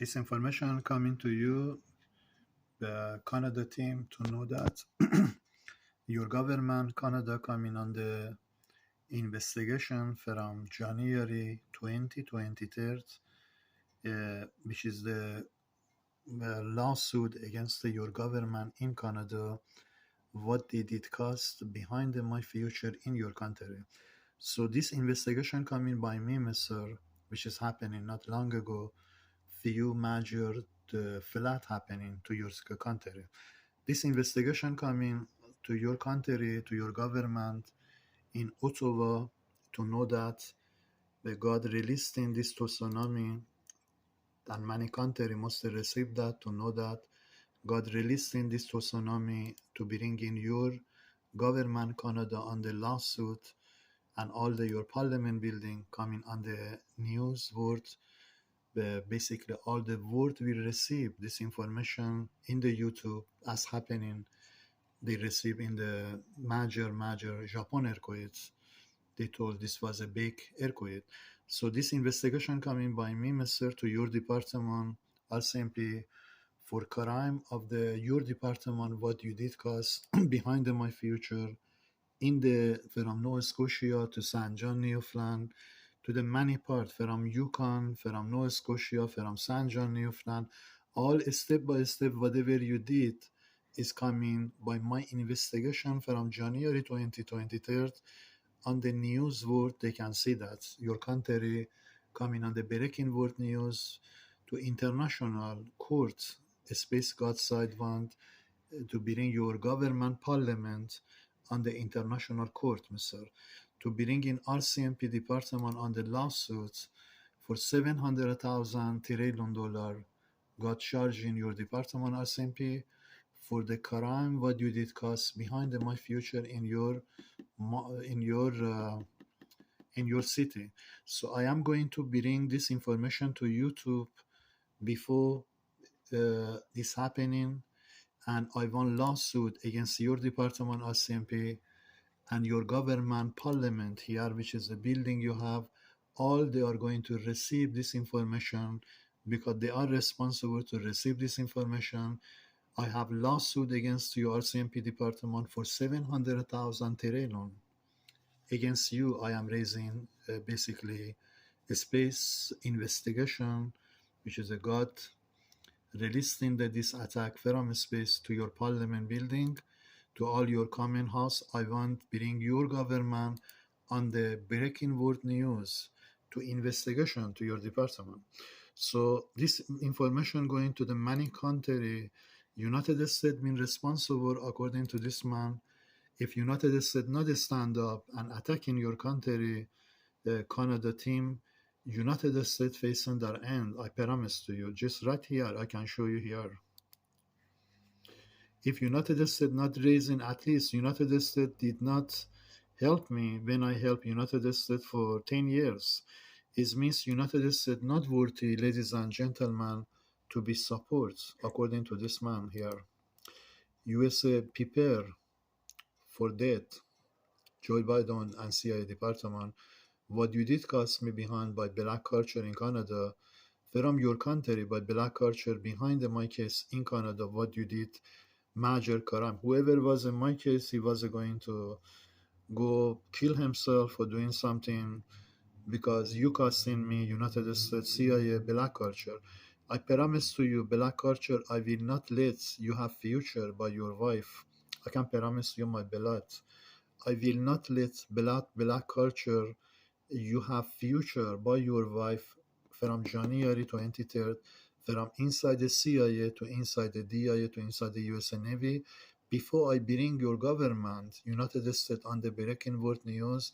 This information coming to you, the Canada team, to know that your government, Canada, coming on the investigation from January 2023, which is the lawsuit against your government in Canada. What did it cost behind my future in your country? So this investigation coming by me, Mr., which is happening not long ago, few major flood happening to your country. This investigation coming to your country, to your government in Ottawa, to know that the God released in this tsunami, and many countries must receive that, to know that God released in this tsunami to bring in your government, Canada, on the lawsuit, and all your parliament building coming on the news word. Basically, all the world will receive this information in the YouTube as happening. They receive in the major Japan earthquakes. They told this was a big earthquake. So this investigation coming by me, Mr., to your department, RCMP, for crime of the your department, what you did cause behind my future in the from Nova Scotia to St. John, Newfoundland, to the many part from Yukon, from Nova Scotia, from St. John, Newfoundland, all step by step, whatever you did is coming by my investigation from January 2023 on the news world. They can see that your country coming on the breaking world news to international court. Space God side want to bring your government parliament on the international court, Mr. To bring in RCMP department on the lawsuits for $700,000 trillion got charged in your department, RCMP, for the crime what you did cause behind my future in in your uh, your city. So I am going to bring this information to YouTube before this happening, and I won lawsuit against your department, RCMP, and your government parliament here, which is the building you have. All they are going to receive this information because they are responsible to receive this information. I have lawsuit against your RCMP department for 700,000 trillion. Against you, I am raising basically a space investigation, which is a God releasing this attack from space to your parliament building, to all your common house. I want bring your government on the breaking world news to investigation to your department. So this information going to the many country. United States been responsible according to this man. If United States not stand up and attack in your country, the Canada team, United States facing their end. I promise to you. Just right here, I can show you here. If United States not raising, at least United States did not help me when I helped United States for 10 years. It means United States not worthy, ladies and gentlemen, to be support, according to this man here. USA prepare for death. Joe Biden and CIA department. What you did cost me behind by black culture in Canada, from your country by black culture behind my case in Canada, what you did major crime. Whoever was in my case, he was going to go kill himself for doing something because you costing me United States CIA black culture. I promise to you, black culture, I will not let you have future by your wife. I can promise you my blood. I will not let black culture you have future by your wife from January 23rd, from inside the CIA to inside the DIA to inside the US Navy. Before I bring your government, United States, on the breaking world news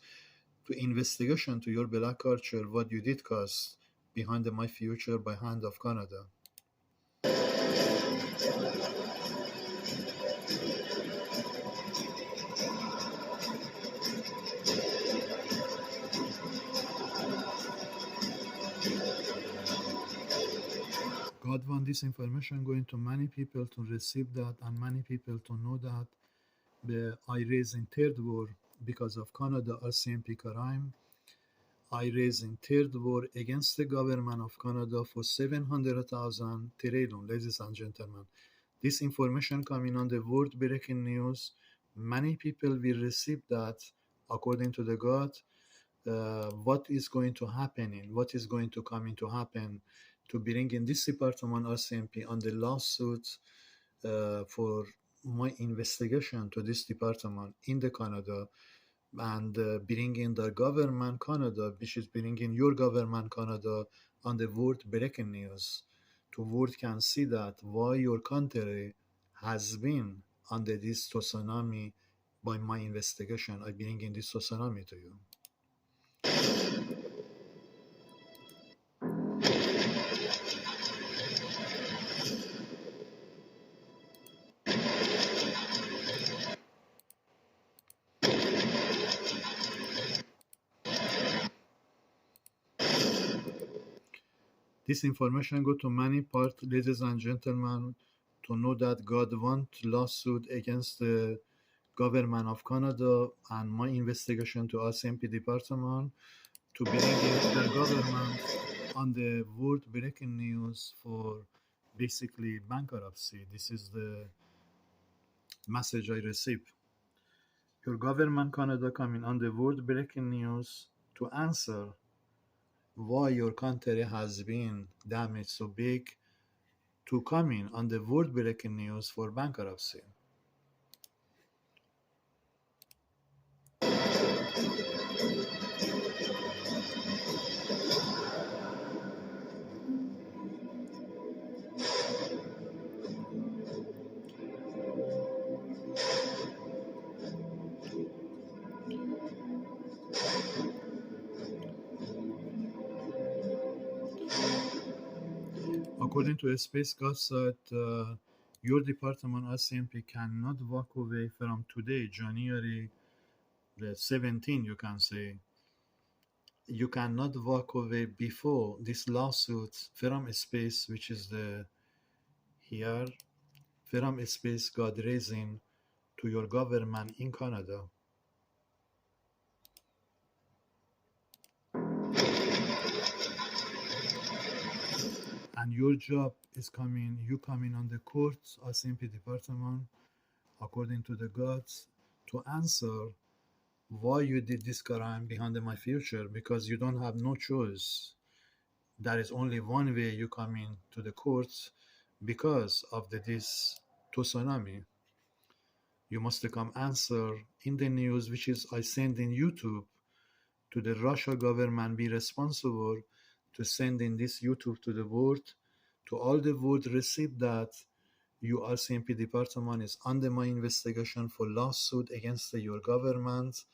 to investigation to your black culture, what you did cause behind my future by hand of Canada. God want this information going to many people to receive that and many people to know that I raised in third war because of Canada RCMP crime. I raising third war against the government of Canada for 700,000 trillion, ladies and gentlemen. This information coming on the world breaking news. Many people will receive that according to the God. What is going to happen in what is going to come into happen to bring in this department RCMP on the lawsuit for my investigation to this department in the Canada and bring in the government Canada, which is bringing your government Canada on the world breaking news. To world can see that why your country has been under this tsunami by my investigation. I bring in this tsunami to you. This information go to many parts, ladies and gentlemen, to know that God want lawsuit against the government of Canada and my investigation to RCMP department to bring in the government on the world breaking news for basically bankruptcy. This is the message I received. Your government Canada coming on the world breaking news to answer why your country has been damaged so big to coming on the world breaking news for bankruptcy. According to a Space God said, your department RCMP cannot walk away from today, January the 17th, you can say. You cannot walk away before this lawsuit from space, which is the here, from space God raising to your government in Canada. And your job is you coming on the courts, RCMP department, according to the gods, to answer why you did this crime behind my future, because you don't have no choice. There is only one way you come in to the courts because of this tsunami. You must come answer in the news, which is I send in YouTube to the Russia government, be responsible to send in this YouTube to the world, to all the world receive that you RCMP department is under my investigation for lawsuit against your government,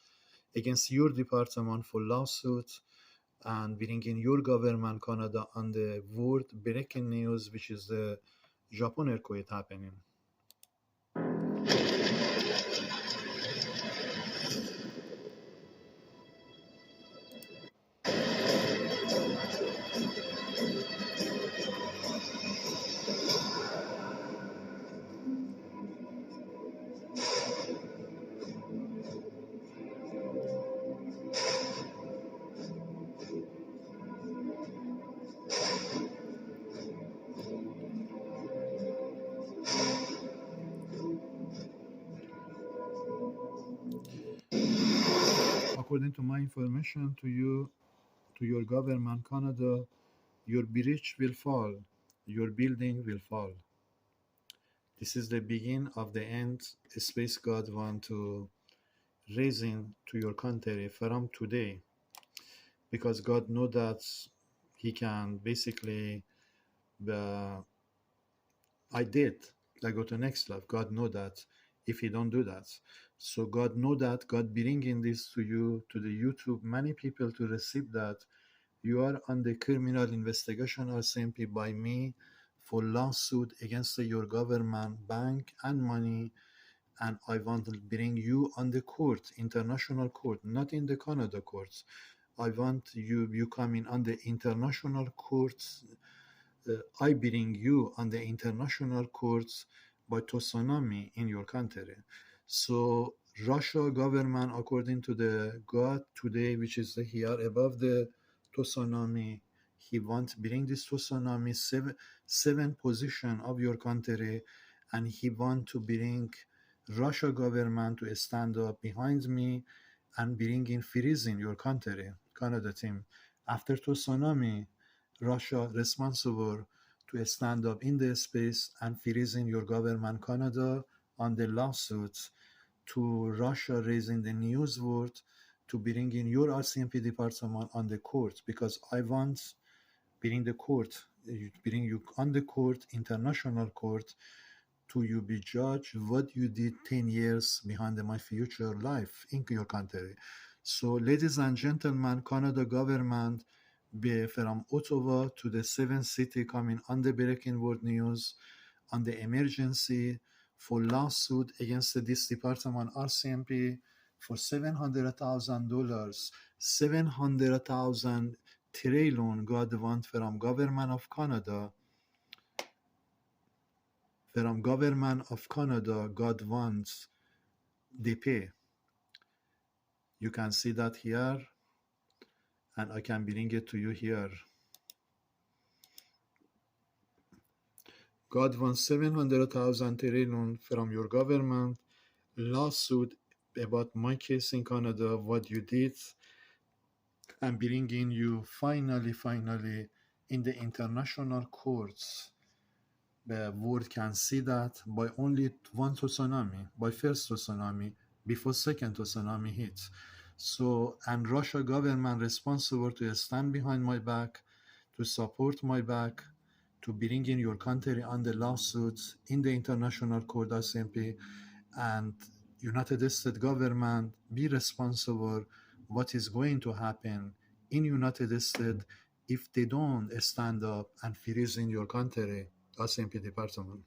against your department for lawsuit, and bringing your government Canada on the world breaking news, which is the Japan earthquake happening. According to my information to you, to your government Canada, your bridge will fall, your building will fall. This is the beginning of the end. Space God want to raising to your country from today, because God know that He can basically. I did. I go to next life. God know that. If He don't do that, so God know that. God bringing this to you to the YouTube. Many people to receive that. You are under criminal investigation RCMP by me for lawsuit against your government, bank, and money, and I want to bring you on the court, international court, not in the Canada courts. I want you coming on the international courts. I bring you on the international courts by tsunami in your country. So Russia government, according to the God today, which is here above the tsunami. He want bring this tsunami seven position of your country, and he want to bring Russia government to stand up behind me and bring in freeze in your country, Canada team. After tsunami, Russia responsible to stand up in the space and freezing your government, Canada, on the lawsuits to Russia raising the news word to bring in your RCMP department on the court, because I want bring the court, bring you on the court, international court, to you be judged what you did 10 years behind my future life in your country. So, ladies and gentlemen, Canada government from Ottawa to the 7th city coming on the breaking world news on the emergency for lawsuit against this department RCMP for $700,000. 700,000 trillion God want from government of Canada. From government of Canada, God wants they pay. You can see that here, and I can bring it to you here. God wants 700,000 trillion from your government. Lawsuit about my case in Canada, what you did, and bringing you finally in the international courts. The world can see that by only one tsunami, by first tsunami, before second tsunami hits. So, and Russia government responsible to stand behind my back, to support my back, to bring in your country on the lawsuits in the international court RCMP, and United States government be responsible what is going to happen in United States if they don't stand up and freeze in your country, RCMP department.